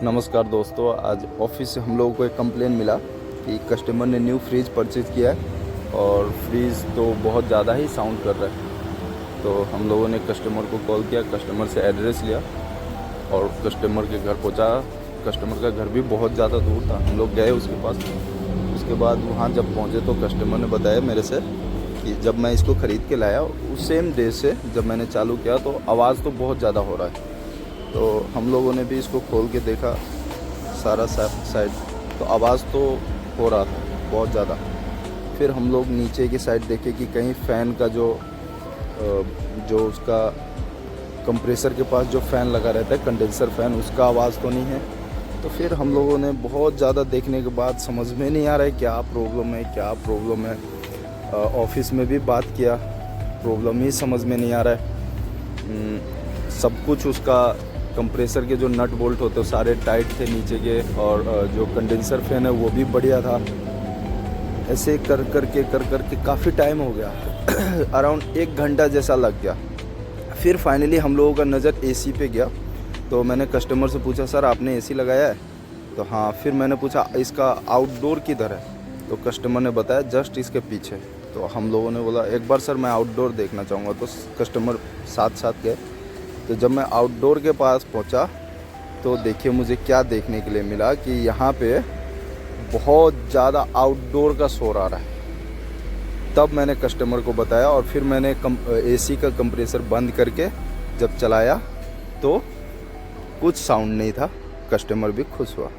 नमस्कार दोस्तों, आज ऑफिस से हम लोगों को एक कंप्लेन मिला कि कस्टमर ने न्यू फ्रिज परचेज़ किया है और फ्रिज तो बहुत ज़्यादा ही साउंड कर रहा है। तो हम लोगों ने कस्टमर को कॉल किया, कस्टमर से एड्रेस लिया और कस्टमर के घर पहुंचा। कस्टमर का घर भी बहुत ज़्यादा दूर था, हम लोग गए उसके पास। उसके बाद वहाँ जब पहुँचे तो कस्टमर ने बताया मेरे से कि जब मैं इसको ख़रीद के लाया उस सेम डे से जब मैंने चालू किया तो आवाज़ तो बहुत ज़्यादा हो रहा है। तो हम लोगों ने भी इसको खोल के देखा सारा साइड, तो आवाज़ तो हो रहा था बहुत ज़्यादा। फिर हम लोग नीचे की साइड देखे कि कहीं फ़ैन का जो उसका कंप्रेसर के पास जो फ़ैन लगा रहता है, कंडेंसर फ़ैन, उसका आवाज़ तो नहीं है। तो फिर हम लोगों ने बहुत ज़्यादा देखने के बाद समझ में नहीं आ रहा है क्या प्रॉब्लम है। ऑफिस में भी बात किया, प्रॉब्लम ही समझ में नहीं आ रहा है। सब कुछ उसका कंप्रेसर के जो नट बोल्ट होते हैं सारे टाइट थे नीचे के, और जो कंडेंसर फ़ैन है वो भी बढ़िया था। ऐसे कर करके काफ़ी टाइम हो गया अराउंड 1 घंटा जैसा लग गया। फिर फाइनली हम लोगों का नज़र एसी पे गया। तो मैंने कस्टमर से पूछा, सर आपने एसी लगाया है? तो हाँ। फिर मैंने पूछा इसका आउटडोर किधर है? तो कस्टमर ने बताया जस्ट इसके पीछे। तो हम लोगों ने बोला एक बार सर मैं आउटडोर देखना चाहूँगा। तो कस्टमर साथ गए। तो जब मैं आउटडोर के पास पहुंचा तो देखिए मुझे क्या देखने के लिए मिला कि यहाँ पे बहुत ज़्यादा आउटडोर का शोर आ रहा है। तब मैंने कस्टमर को बताया और फिर मैंने एसी का कंप्रेसर बंद करके जब चलाया तो कुछ साउंड नहीं था। कस्टमर भी खुश हुआ।